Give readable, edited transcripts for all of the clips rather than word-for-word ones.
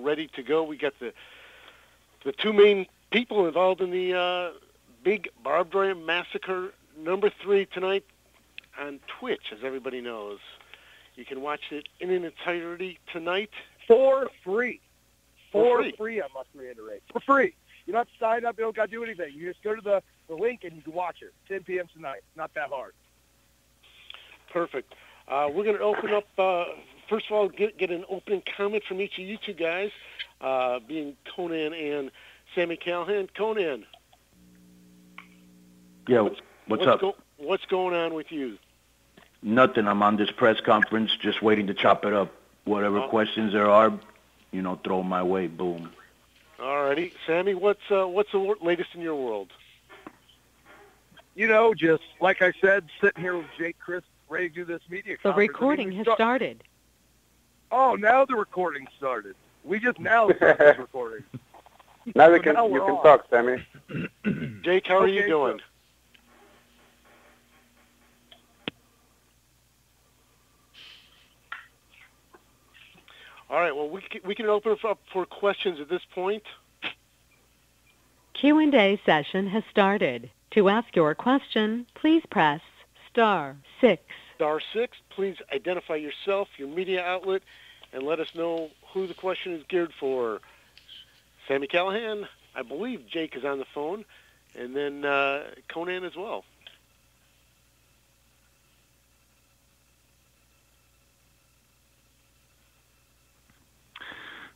ready to go. We got the two main people involved in the big Barbed Wire Massacre #3 tonight on Twitch, as everybody knows. You can watch it in an entirety tonight. For free. For free, I must reiterate. For free. You don't have to sign up. You don't got to do anything. You just go to the link and you can watch it. 10 p.m. tonight. Not that hard. Perfect. We're going to open up, first of all, get an opening comment from each of you two guys, being Konnan and Sami Callihan. Konnan. Yeah, what's up? What's going on with you? Nothing. I'm on this press conference, just waiting to chop it up. Whatever questions there are, throw my way. Boom. All righty. Sami, what's the latest in your world? Just like I said, sitting here with Jake, Chris, ready to do this media conference. The recording has started. Oh, now the recording started. We just now started this recording. Now you can talk, Sami. Jake, how are you doing? All right, well, we can open it up for questions at this point. Q&A session has started. To ask your question, please press *6. *6. Please identify yourself, your media outlet, and let us know who the question is geared for. Sami Callihan, I believe Jake is on the phone, and then Konnan as well.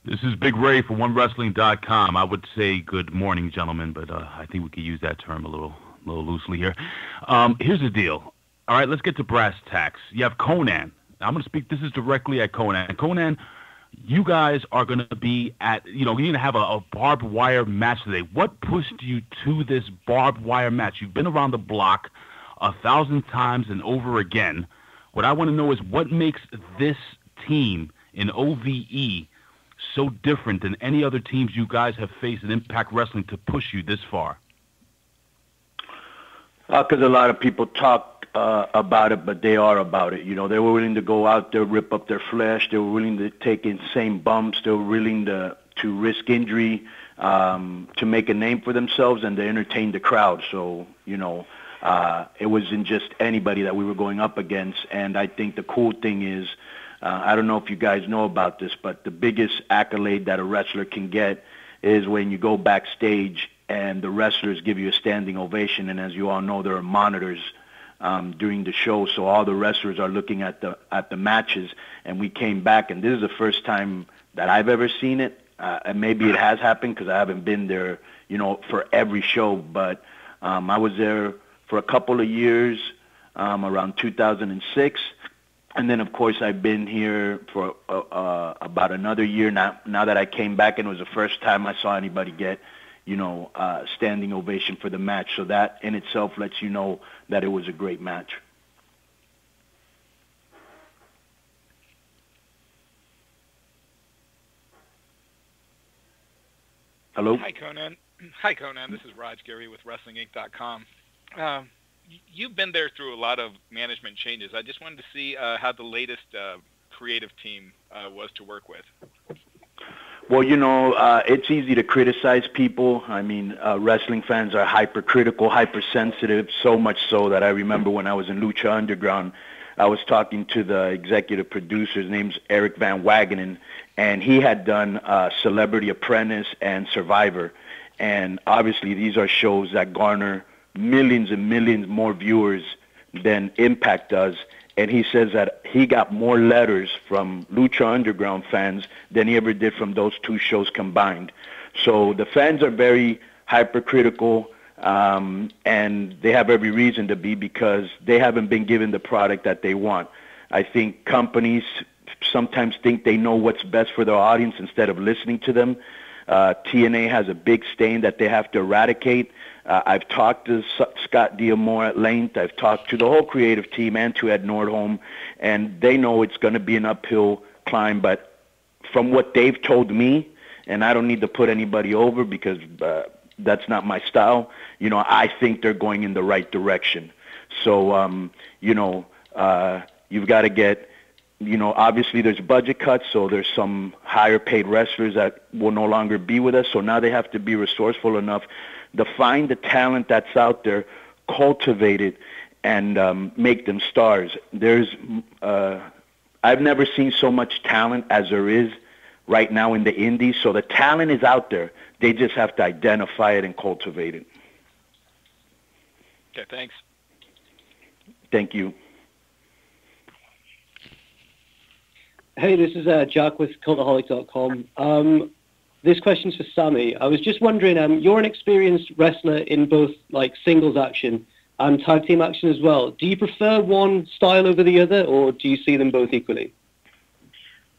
This is Big Ray for OneWrestling.com. I would say good morning, gentlemen, but I think we could use that term a little loosely here. Here's the deal. All right, let's get to brass tacks. You have Konnan. I'm going to speak. This is directly at Konnan. Konnan, you guys are going to be at, you're going to have a barbed wire match today. What pushed you to this barbed wire match? You've been around the block 1,000 times and over again. What I want to know is what makes this team in OVE so different than any other teams you guys have faced in Impact Wrestling to push you this far? Because a lot of people talk about it, but they are about it. They were willing to go out there, rip up their flesh. They were willing to take insane bumps. They were willing to risk injury to make a name for themselves, and they entertained the crowd. So, it wasn't just anybody that we were going up against. And I think the cool thing is, I don't know if you guys know about this, but the biggest accolade that a wrestler can get is when you go backstage and the wrestlers give you a standing ovation. And as you all know, there are monitors during the show, so all the wrestlers are looking at the matches. And we came back, and this is the first time that I've ever seen it. And maybe it has happened because I haven't been there, for every show. But I was there for a couple of years, around 2006. And then, of course, I've been here for about another year now that I came back, and it was the first time I saw anybody get, standing ovation for the match. So that in itself lets you know that it was a great match. Hello? Hi, Konnan. This is Raj Gary with WrestlingInc.com. You've been there through a lot of management changes. I just wanted to see how the latest creative team was to work with. Well, it's easy to criticize people. I mean, wrestling fans are hypercritical, hypersensitive, so much so that I remember when I was in Lucha Underground, I was talking to the executive producer. His name's Eric Van Wagenen, and he had done Celebrity Apprentice and Survivor. And obviously these are shows that garner millions and millions more viewers than Impact does. And he says that he got more letters from Lucha Underground fans than he ever did from those two shows combined. So the fans are very hypercritical, and they have every reason to be because they haven't been given the product that they want. I think companies sometimes think they know what's best for their audience instead of listening to them. TNA has a big stain that they have to eradicate. I've talked to Scott D'Amore at length. I've talked to the whole creative team and to Ed Nordholm, and they know it's going to be an uphill climb. But from what they've told me, and I don't need to put anybody over because that's not my style, I think they're going in the right direction. So, you've got to get Obviously there's budget cuts, so there's some higher paid wrestlers that will no longer be with us. So now they have to be resourceful enough to find the talent that's out there, cultivate it, and make them stars. I've never seen so much talent as there is right now in the indies. So the talent is out there. They just have to identify it and cultivate it. Okay, thanks. Thank you. Hey, this is Jack with Cultaholic.com. This question's for Sami. I was just wondering, you're an experienced wrestler in both singles action and tag team action as well. Do you prefer one style over the other, or do you see them both equally?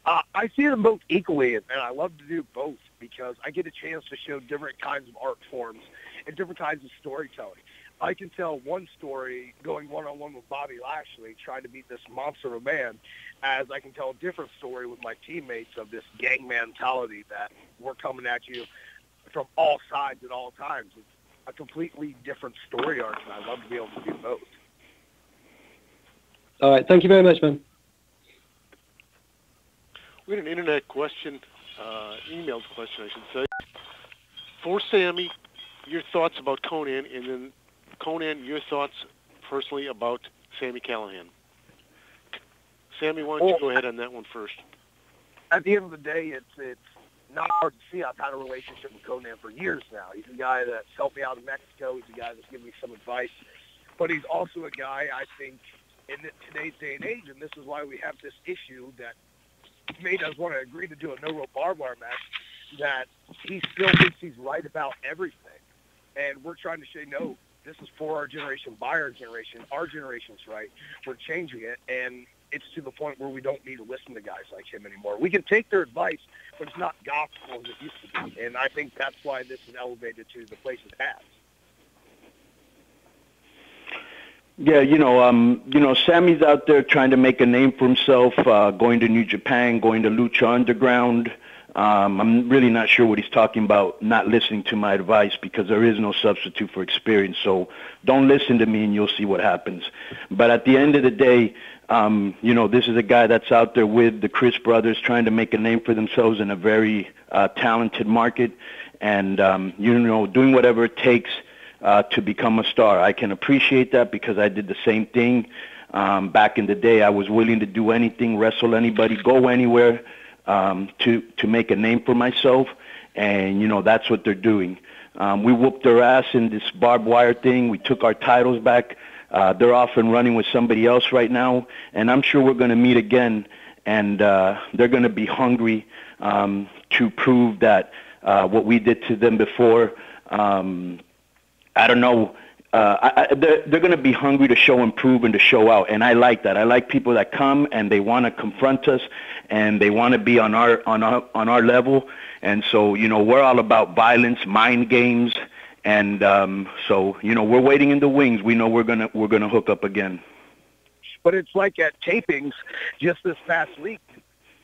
I see them both equally, and I love to do both because I get a chance to show different kinds of art forms and different kinds of storytelling. I can tell one story going one-on-one with Bobby Lashley trying to beat this monster of a man, as I can tell a different story with my teammates of this gang mentality that we're coming at you from all sides at all times. It's a completely different story arc, and I love to be able to do both. All right. Thank you very much, man. We had an internet question, emailed question, I should say. For Sami, your thoughts about Konnan, and then Konnan, your thoughts personally about Sami Callihan. Sami, why don't you go ahead on that one first? At the end of the day, it's not hard to see. I've had a relationship with Konnan for years now. He's a guy that's helped me out in Mexico. He's a guy that's given me some advice. But he's also a guy, I think, in today's day and age, and this is why we have this issue that made us want to agree to do a no-rope barbed wire match, that he still thinks he's right about everything. And we're trying to say, no, this is for our generation, by our generation. Our generation's right. We're changing it, and it's to the point where we don't need to listen to guys like him anymore. We can take their advice, but it's not gospel as it used to be. And I think that's why this is elevated to the place it has. Yeah, Sami's out there trying to make a name for himself, going to New Japan, going to Lucha Underground. I'm really not sure what he's talking about, not listening to my advice, because there is no substitute for experience. So don't listen to me and you'll see what happens. But at the end of the day, this is a guy that's out there with the Chris brothers trying to make a name for themselves in a very talented market and, doing whatever it takes to become a star. I can appreciate that because I did the same thing. Back in the day, I was willing to do anything, wrestle anybody, go anywhere to make a name for myself. And, that's what they're doing. We whooped their ass in this barbed wire thing. We took our titles back. They're off and running with somebody else right now. And I'm sure we're going to meet again. And they're going to be hungry to prove that what we did to them before, I don't know. They're going to be hungry to show and prove and to show out, and I like that. I like people that come and they want to confront us, and they want to be on our level. And so, we're all about violence, mind games, and so we're waiting in the wings. We know we're gonna hook up again. But it's like at tapings just this past week.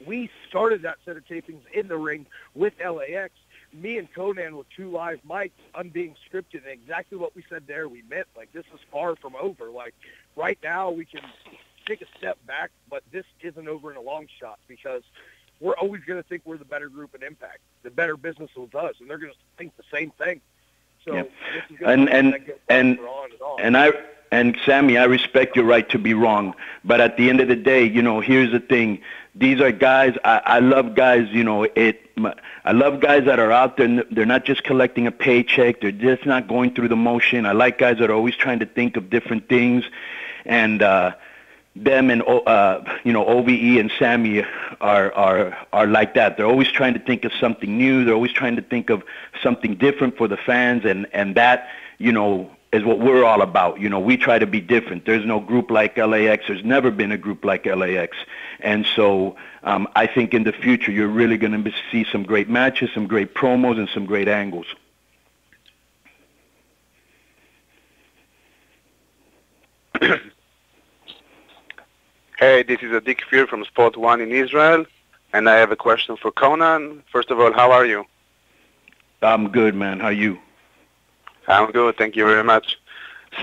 We started that set of tapings in the ring with LAX. Me and Konnan with two live mics, unbeing scripted, and exactly what we said there, we meant. This is far from over. Right now, we can take a step back, but this isn't over in a long shot because we're always going to think we're the better group in Impact, the better business with us, and they're going to think the same thing. So this is going to And Sami, I respect your right to be wrong, but at the end of the day, here's the thing. These are guys, I love guys, I love guys that are out there, they're not just collecting a paycheck, they're just not going through the motion. I like guys that are always trying to think of different things, and them and, OVE and Sami are like that. They're always trying to think of something new, they're always trying to think of something different for the fans, and that, is what we're all about. We try to be different. There's no group like LAX. There's never been a group like LAX. And so I think in the future you're really going to see some great matches, some great promos, and some great angles. Hey, this is Adik Fir from Sport 1 in Israel, and I have a question for Konnan. First of all, how are you? I'm good, man. How are you? I'm good, thank you very much.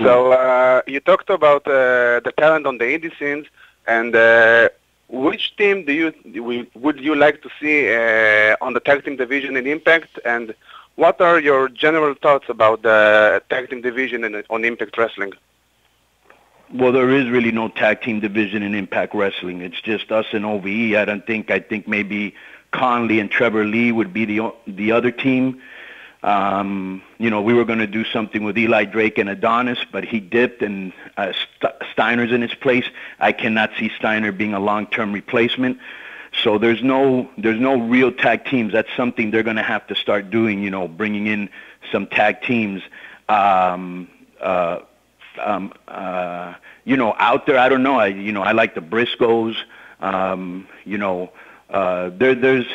So you talked about the talent on the indie scenes, and which team would you like to see on the tag team division in Impact, and what are your general thoughts about the tag team division on Impact Wrestling? Well, there is really no tag team division in Impact Wrestling. It's just us and OVE. I think maybe Conley and Trevor Lee would be the other team. We were going to do something with Eli Drake and Adonis, but he dipped, and Steiner's in his place. I cannot see Steiner being a long-term replacement. So there's no real tag teams. That's something they're going to have to start doing. Bringing in some tag teams. Out there, I don't know. I like the Briscoes. There's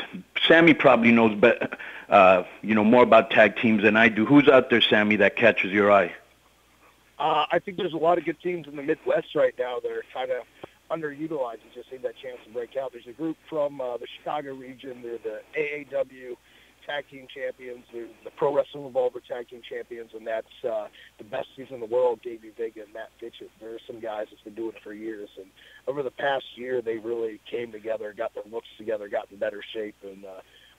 Sammy probably knows better. More about tag teams than I do. Who's out there, Sammy, that catches your eye? I think there's a lot of good teams in the Midwest right now that are kind of underutilized and just need that chance to break out. There's a group from the Chicago region. They're the AAW Tag Team Champions. They're the Pro Wrestling Revolver Tag Team Champions, and that's the best teams in the world, Davey Vega and Matt Fitchett. There are some guys that's been doing it for years, and over the past year, they really came together, got their looks together, got in better shape, and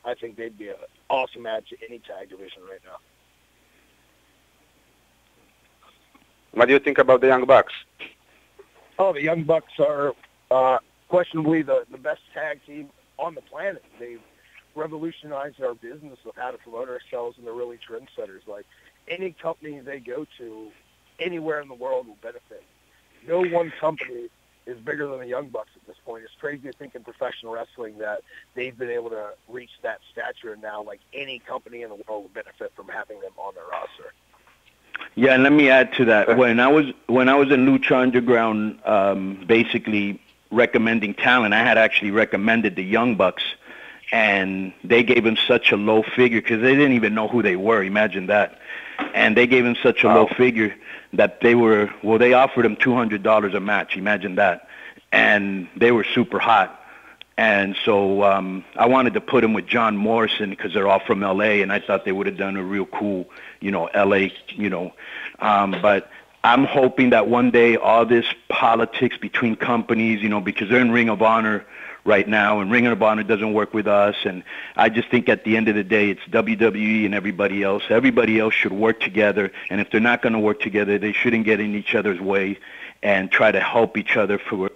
I think they'd be an awesome match in any tag division right now. What do you think about the Young Bucks? Oh, the Young Bucks are questionably the best tag team on the planet. They've revolutionized our business of how to promote ourselves, and they're really trendsetters. Like, any company they go to anywhere in the world will benefit. No one company is bigger than the Young Bucks at this point. It's crazy to think in professional wrestling that they've been able to reach that stature, and now, like, any company in the world will benefit from having them on their roster. Yeah, and let me add to that. When I was in Lucha Underground, basically recommending talent, I had actually recommended the Young Bucks, and they gave him such a low figure because they didn't even know who they were. Imagine that. And they gave him such a low figure that they offered him $200 a match. Imagine that. And they were super hot. And so I wanted to put him with John Morrison because they're all from L.A., and I thought they would have done a real cool, L.A., but I'm hoping that one day all this politics between companies, because they're in Ring of Honor right now, and Ring of Honor doesn't work with us, and I just think at the end of the day, it's WWE and everybody else. Everybody else should work together, and if they're not going to work together, they shouldn't get in each other's way and try to help each other for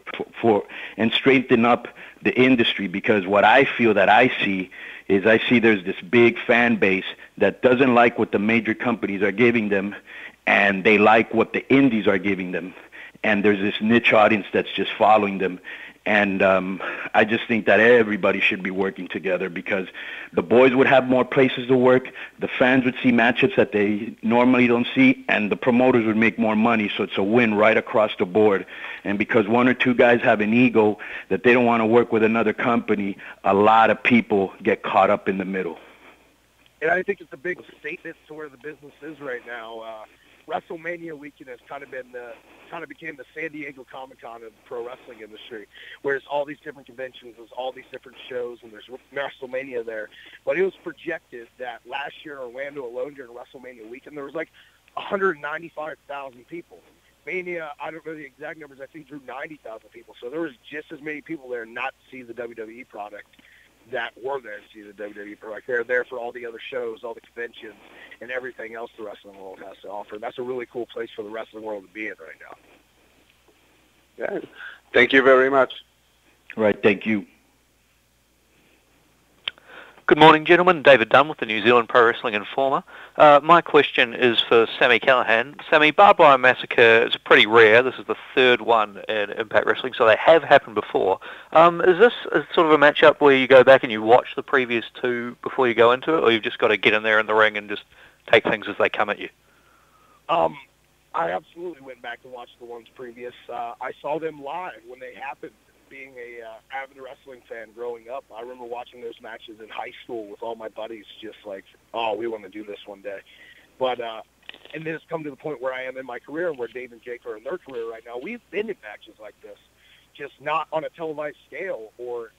and strengthen up the industry, because what I feel that I see there's this big fan base that doesn't like what the major companies are giving them, and they like what the indies are giving them, and there's this niche audience that's just following them. And I just think that everybody should be working together, because the boys would have more places to work, the fans would see matchups that they normally don't see, and the promoters would make more money. So it's a win right across the board. And because one or two guys have an ego that they don't want to work with another company, a lot of people get caught up in the middle. And I think it's a big statement to where the business is right now. WrestleMania weekend has kind of became the San Diego Comic-Con of the pro wrestling industry, where there's all these different conventions, there's all these different shows, and there's WrestleMania there. But it was projected that last year in Orlando alone during WrestleMania weekend, there was like 195,000 people. Mania, I don't know the exact numbers, I think drew 90,000 people. So there was just as many people there not to see the WWE product that were there to see the WWE product. They're there for all the other shows, all the conventions, and everything else the wrestling world has to offer. That's a really cool place for the wrestling world to be in right now. Yeah. Thank you very much. Right, thank you. Good morning, gentlemen. David Dunn with the New Zealand Pro Wrestling Informer. My question is for Sami Callihan. Sami, Barbed Wire Massacre is pretty rare. This is the third one in Impact Wrestling, so they have happened before. Is this sort of a matchup where you go back and you watch the previous two before you go into it, or you've just got to get in there in the ring and just take things as they come at you? I absolutely went back and watched the ones previous. I saw them live when they happened. Being a avid wrestling fan growing up, I remember watching those matches in high school with all my buddies, just like, oh, we want to do this one day. But and then it's come to the point where I am in my career, and where Dave and Jake are in their career right now. We've been in matches like this, just not on a televised scale or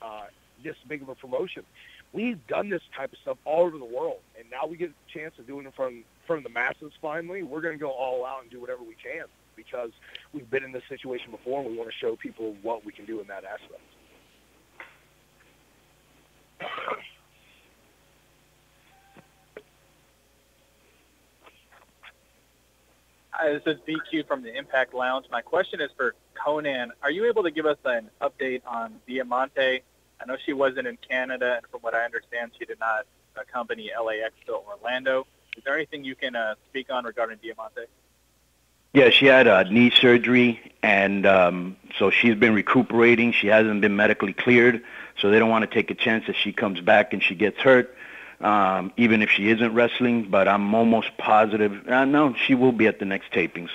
this big of a promotion. We've done this type of stuff all over the world, and now we get a chance of doing it in front of the masses finally. We're going to go all out and do whatever we can, because we've been in this situation before, and we want to show people what we can do in that aspect. Hi, this is BQ from the Impact Lounge. My question is for Konnan. Are you able to give us an update on Diamante? I know she wasn't in Canada, and from what I understand, she did not accompany LAX to Orlando. Is there anything you can speak on regarding Diamante? Yeah, she had knee surgery, and so she's been recuperating. She hasn't been medically cleared, so they don't want to take a chance that she comes back and she gets hurt, even if she isn't wrestling. But I'm almost positive. No, she will be at the next tapings,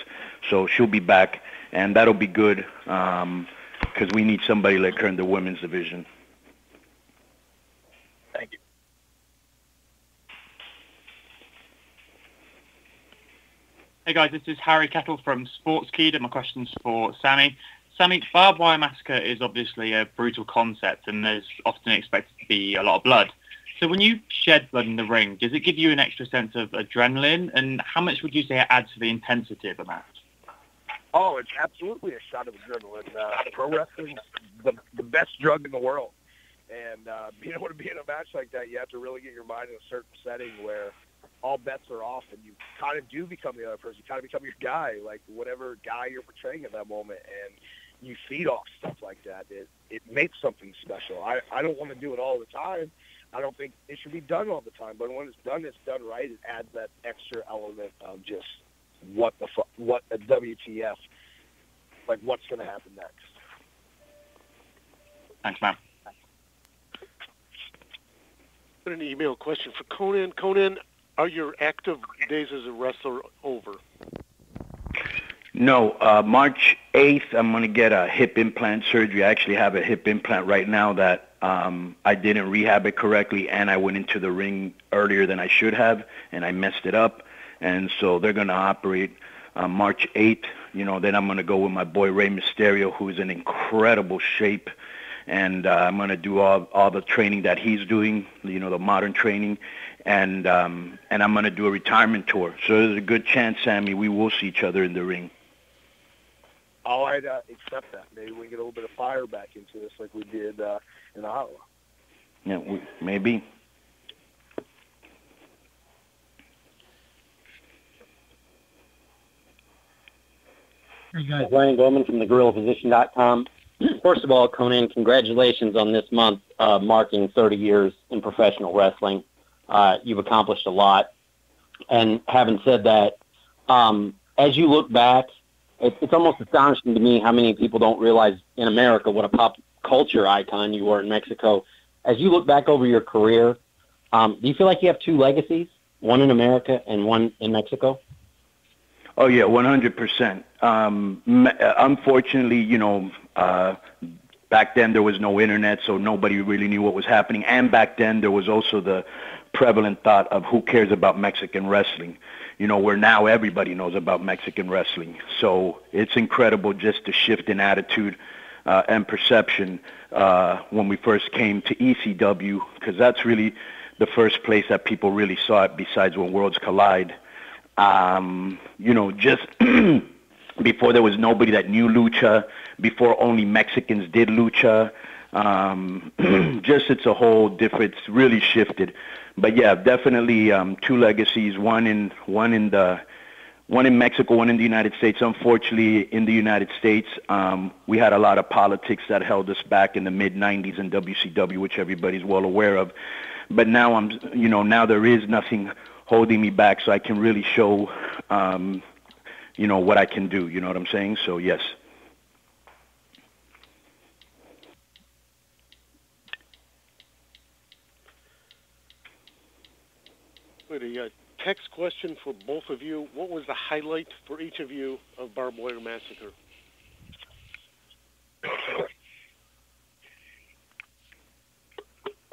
so she'll be back, and that'll be good because we need somebody like her in the women's division. Thank you. Hey guys, this is Harry Kettle from Sportskeeda, and my question's for Sami. Sami, Barbed Wire Massacre is obviously a brutal concept, and there's often expected to be a lot of blood. So when you shed blood in the ring, does it give you an extra sense of adrenaline, and how much would you say it adds to the intensity of a match? Oh, it's absolutely a shot of adrenaline. Pro wrestling's the best drug in the world. And being able to be in a match like that, you have to really get your mind in a certain setting where all bets are off, and you kind of do become the other person. You kind of become your guy, like whatever guy you're portraying at that moment, and you feed off stuff like that. It makes something special. I don't want to do it all the time. I don't think it should be done all the time, but when it's done right. It adds that extra element of just what a WTF, like what's going to happen next. Thanks, man. Got an email question for Konnan. Konnan, are your active days as a wrestler over? No, March 8th, I'm going to get a hip implant surgery. I actually have a hip implant right now that I didn't rehab it correctly, and I went into the ring earlier than I should have, and I messed it up. And so they're going to operate March 8th. Then I'm going to go with my boy Rey Mysterio, who's in incredible shape. And I'm going to do all the training that he's doing, the modern training. And I'm going to do a retirement tour. So there's a good chance, Sami, we will see each other in the ring. I'd accept that. Maybe we can get a little bit of fire back into this like we did in Ottawa. Yeah, maybe. Hey guys, Ryan Bowman from thegorillaposition.com. First of all, Konnan, congratulations on this month marking 30 years in professional wrestling. You've accomplished a lot. And having said that, as you look back, it's almost astonishing to me how many people don't realize in America what a pop culture icon you were in Mexico. As you look back over your career, do you feel like you have two legacies, one in America and one in Mexico? Oh, yeah, 100%. Unfortunately, back then there was no internet, so nobody really knew what was happening. And back then there was also the prevalent thought of who cares about Mexican wrestling, where now everybody knows about Mexican wrestling. So it's incredible just the shift in attitude and perception when we first came to ECW, because that's really the first place that people really saw it besides When Worlds Collide. Just before there was nobody that knew lucha, before only Mexicans did lucha, just it's a whole different, it's really shifted. But yeah, definitely two legacies, one in Mexico, one in the United States. Unfortunately, in the United States, we had a lot of politics that held us back in the mid-'90s in WCW, which everybody's well aware of. But now now there is nothing holding me back, so I can really show, what I can do. You know what I'm saying? So yes. Wait, a text question for both of you. What was the highlight for each of you of Barbed Wire Massacre?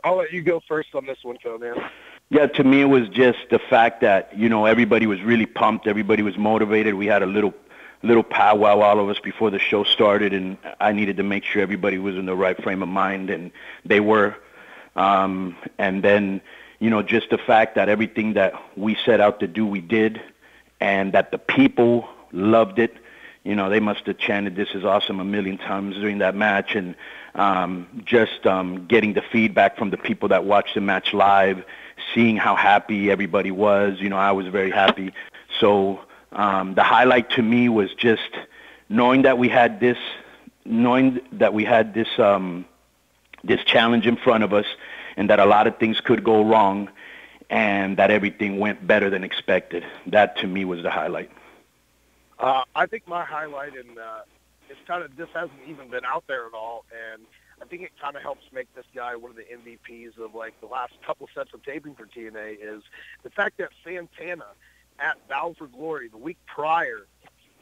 I'll let you go first on this one, Konnan. Yeah, to me it was just the fact that, everybody was really pumped, everybody was motivated. We had a little powwow, all of us, before the show started, and I needed to make sure everybody was in the right frame of mind, and they were. And then, just the fact that everything that we set out to do, we did, and that the people loved it. They must have chanted "This is awesome" a million times during that match, and just getting the feedback from the people that watched the match live, seeing how happy everybody was. I was very happy. So The highlight to me was just knowing that we had this this challenge in front of us, and that a lot of things could go wrong, and that everything went better than expected. That to me was the highlight. I think my highlight, and it's kind of, this hasn't even been out there at all, and I think it kind of helps make this guy one of the MVPs of like the last couple sets of taping for TNA, is the fact that Santana at Bound for Glory the week prior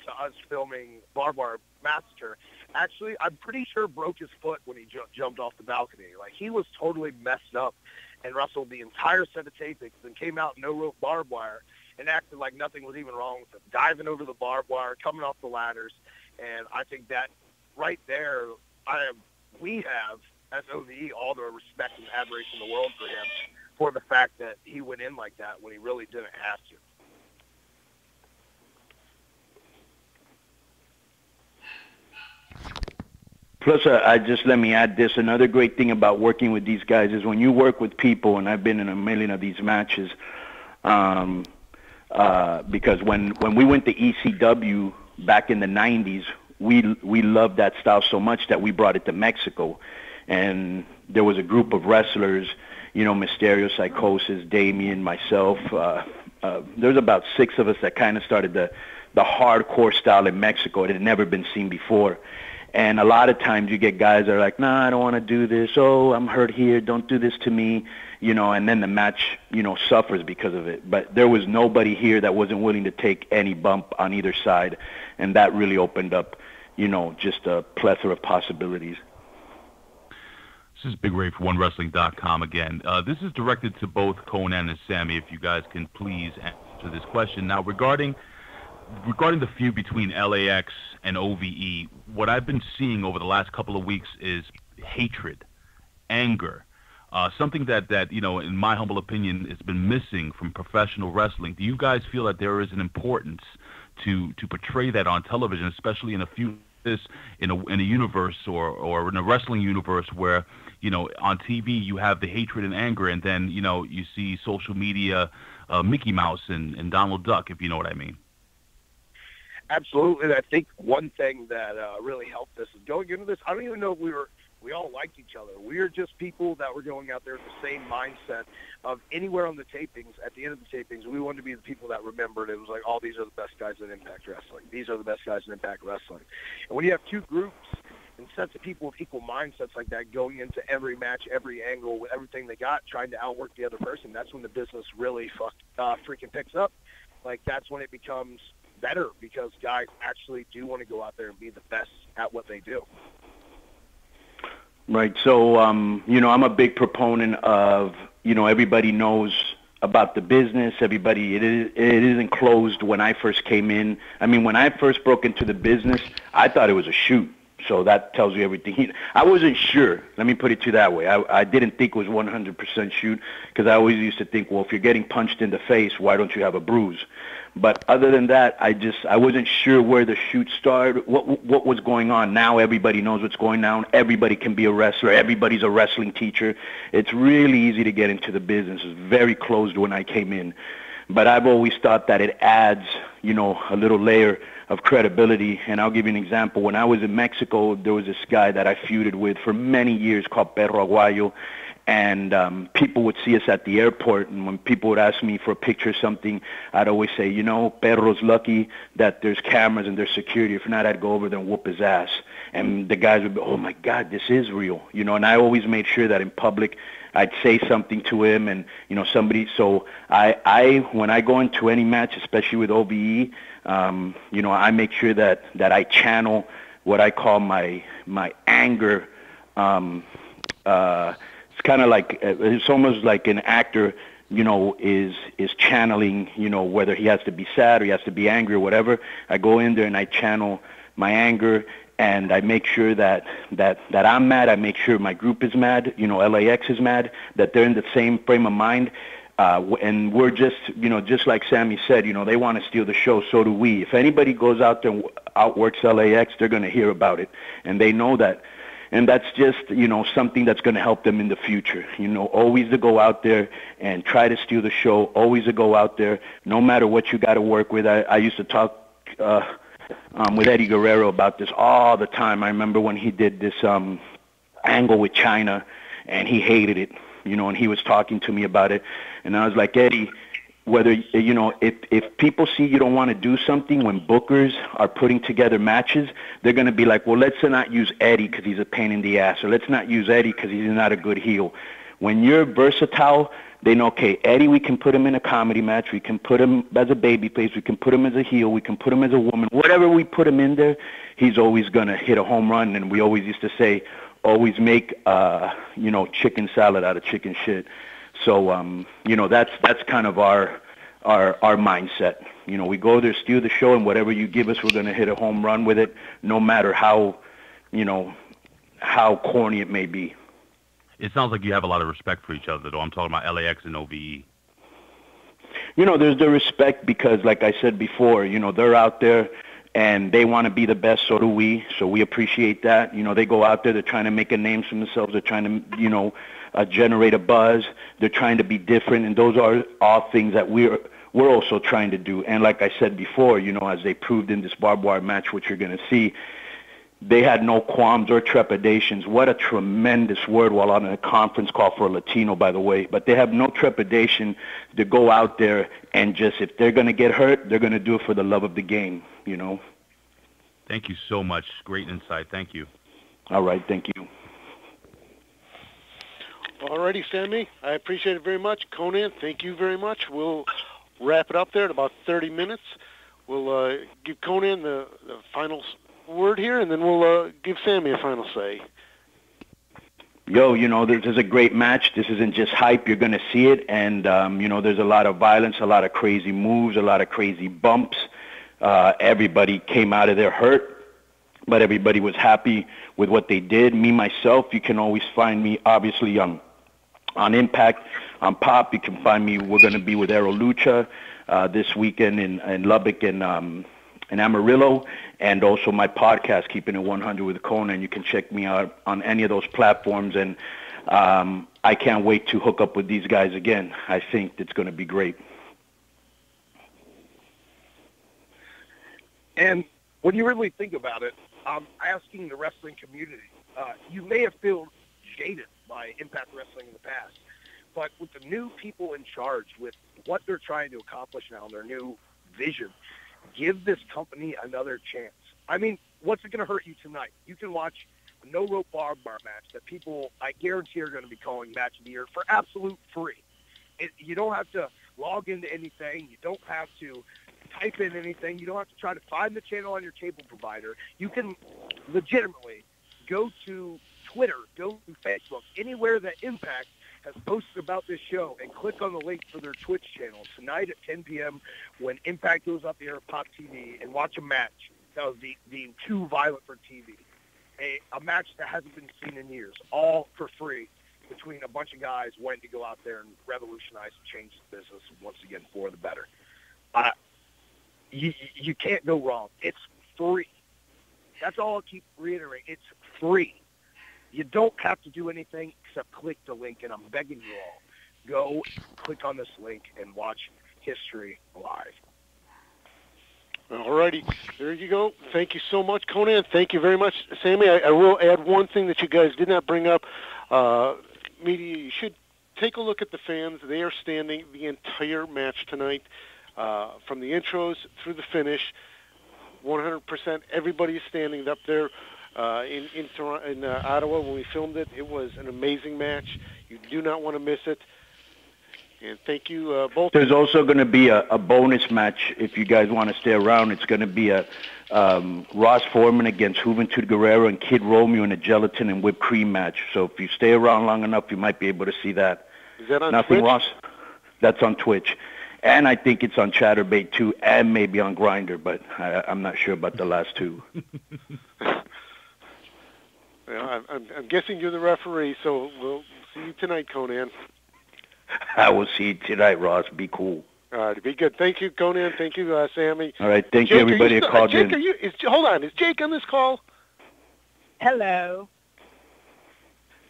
to us filming Barbed Wire Massacre, actually, I'm pretty sure broke his foot when he jumped off the balcony. Like, he was totally messed up and wrestled the entire set of tapings and came out no rope barbed wire and acted like nothing was even wrong with him, diving over the barbed wire, coming off the ladders. And I think that right there, we have, as OVE, all the respect and admiration in the world for him for the fact that he went in like that when he really didn't have to. Plus, let me add this. Another great thing about working with these guys is when you work with people, and I've been in a million of these matches, because when we went to ECW back in the 90s, we loved that style so much that we brought it to Mexico. And there was a group of wrestlers, Mysterio, Psychosis, Damien, myself. There's about 6 of us that kind of started the hardcore style in Mexico. It had never been seen before. And a lot of times you get guys that are like, nah, I don't want to do this. Oh, I'm hurt here. Don't do this to me. And then the match, suffers because of it. But there was nobody here that wasn't willing to take any bump on either side. And that really opened up, just a plethora of possibilities. This is Big Ray for OneWrestling.com again. This is directed to both Konnan and Sami, if you guys can please answer this question. Now, regarding the feud between LAX and OVE, what I've been seeing over the last couple of weeks is hatred, anger, something that in my humble opinion, has been missing from professional wrestling. Do you guys feel that there is an importance to portray that on television, especially in a feud in a universe or in a wrestling universe where on TV you have the hatred and anger, and then you see social media, Mickey Mouse and Donald Duck, if you know what I mean? Absolutely. And I think one thing that really helped us is going into this, I don't even know if we all liked each other. We were just people that were going out there with the same mindset of anywhere on the tapings. At the end of the tapings, we wanted to be the people that remembered. It was like, oh, these are the best guys in Impact Wrestling. These are the best guys in Impact Wrestling. And when you have two groups and sets of people with equal mindsets like that going into every match, every angle, with everything they got, trying to outwork the other person, that's when the business really freaking picks up. Like, that's when it becomes better, because guys actually do want to go out there and be the best at what they do. Right. So, I'm a big proponent of, everybody knows about the business. Everybody, it isn't closed. When I first came in, when I first broke into the business, I thought it was a shoot. So that tells you everything. I wasn't sure. Let me put it to that way. I didn't think it was 100% shoot, because I always used to think, well, if you're getting punched in the face, why don't you have a bruise? But other than that, I wasn't sure where the shoot started, what was going on. Now everybody knows what's going on. Everybody can be a wrestler. Everybody's a wrestling teacher. It's really easy to get into the business. It's very closed when I came in. But I've always thought that it adds, a little layer of credibility. And I'll give you an example. When I was in Mexico, there was this guy that I feuded with for many years called Perro Aguayo. And people would see us at the airport, and when people would ask me for a picture or something, I'd always say, Perro's lucky that there's cameras and there's security. If not, I'd go over there and whoop his ass. And the guys would be, oh, my God, this is real. And I always made sure that in public I'd say something to him, and, somebody. So I when I go into any match, especially with OVE, I make sure that I channel what I call my anger. It's kind of like, it's almost like an actor, is channeling, whether he has to be sad or he has to be angry or whatever. I go in there and I channel my anger, and I make sure that I'm mad. I make sure my group is mad, LAX is mad, that they're in the same frame of mind. And we're just, just like Sami said, they want to steal the show. So do we. If anybody goes out there and outworks LAX, they're going to hear about it. And they know that. And that's just, something that's going to help them in the future. Always to go out there and try to steal the show, always to go out there, no matter what you got to work with. I used to talk with Eddie Guerrero about this all the time. I remember when he did this angle with China, and he hated it, and he was talking to me about it. And I was like, Eddie, whether, if people see you don't want to do something, when bookers are putting together matches, they're going to be like, well, let's not use Eddie because he's a pain in the ass, or let's not use Eddie because he's not a good heel. When you're versatile, they know, okay, Eddie, we can put him in a comedy match, we can put him as a babyface, we can put him as a heel, we can put him as a woman. Whatever we put him in there, he's always going to hit a home run. And we always used to say, always make, chicken salad out of chicken shit. So, that's kind of our mindset. We go there, steal the show, and whatever you give us, we're going to hit a home run with it, no matter how corny it may be. It sounds like you have a lot of respect for each other, though. I'm talking about LAX and OVE. There's the respect because, like I said before, they're out there and they want to be the best, so do we. So we appreciate that. They go out there, they're trying to make a name for themselves. They're trying to, generate a buzz. They're trying to be different, and those are all things that we're also trying to do. And like I said before, as they proved in this barbed wire match, which you're going to see, they had no qualms or trepidations. What a tremendous word while on a conference call for a Latino, by the way. But they have no trepidation to go out there and just, if they're going to get hurt, they're going to do it for the love of the game, Thank you so much. Great insight. Thank you. All right. Thank you. All righty, Sammy. I appreciate it very much. Konnan, thank you very much. We'll wrap it up there in about 30 minutes. We'll give Konnan the final word here, and then we'll give Sammy a final say. Yo, this is a great match. This isn't just hype. You're going to see it. And, there's a lot of violence, a lot of crazy moves, a lot of crazy bumps. Everybody came out of there hurt, but everybody was happy with what they did. Me, myself, you can always find me, obviously, on Impact, on Pop. You can find me. We're going to be with Aero Lucha this weekend in Lubbock and Amarillo, and also my podcast, Keeping It 100 with Konnan. You can check me out on any of those platforms, and I can't wait to hook up with these guys again. I think it's going to be great. And when you really think about it, I'm asking the wrestling community, you may have felt jaded by Impact Wrestling in the past, but with the new people in charge, with what they're trying to accomplish now, their new vision, give this company another chance. I mean, what's it going to hurt you tonight? You can watch a no-rope barbed wire match that people, I guarantee, are going to be calling Match of the Year for absolute free. You don't have to log into anything. You don't have to type in anything. You don't have to try to find the channel on your cable provider. You can legitimately go to Twitter, go to Facebook, anywhere that Impact has posted about this show, and click on the link for their Twitch channel tonight at 10 p.m. when Impact goes up the air at Pop TV, and watch a match that was the too violent for TV. A match that hasn't been seen in years, all for free, between a bunch of guys wanting to go out there and revolutionize and change the business once again for the better. You can't go wrong. It's free. That's all I'll keep reiterating. It's free. You don't have to do anything except click the link, and I'm begging you all, go click on this link and watch history live. All righty. There you go. Thank you so much, Konnan. Thank you very much, Sammy. I will add one thing that you guys did not bring up. Media, you should take a look at the fans. They are standing the entire match tonight, from the intros through the finish. 100%. Everybody is standing up there. In Ottawa when we filmed it. It was an amazing match. You do not want to miss it. And thank you both. There's also going to be a bonus match if you guys want to stay around. It's going to be a Ross Foreman against Juventud Guerrero and Kid Romeo in a gelatin and whipped cream match. So if you stay around long enough, you might be able to see that. Is that on Nothing, Twitch? Ross? That's on Twitch. And I think it's on Chatterbait too, and maybe on Grindr, but I'm not sure about the last two. Well, I'm guessing you're the referee, so we'll see you tonight, Konnan. I will see you tonight, Ross. Be cool. All right, be good. Thank you, Konnan. Thank you, Sammy. All right, thank Jake, you, everybody that called Jake, in. hold on. Is Jake on this call? Hello.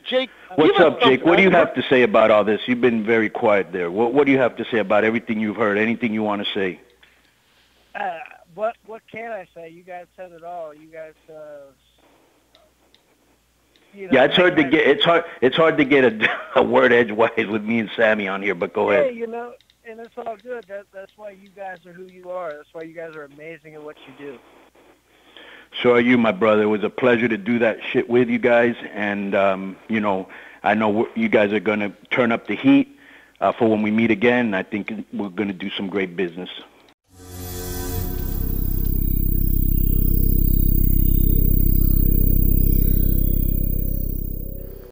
Jake, what's up, Jake? What do you have to say about all this? You've been very quiet there. What do you have to say about everything you've heard? Anything you want to say? What can I say? You guys said it all. You guys. Yeah, it's hard to get it's hard to get a word edgewise with me and Sammy on here. But go ahead. Yeah, and it's all good. That's why you guys are who you are. That's why you guys are amazing at what you do. So are you, my brother. It was a pleasure to do that shit with you guys, and I know you guys are gonna turn up the heat for when we meet again. I think we're gonna do some great business.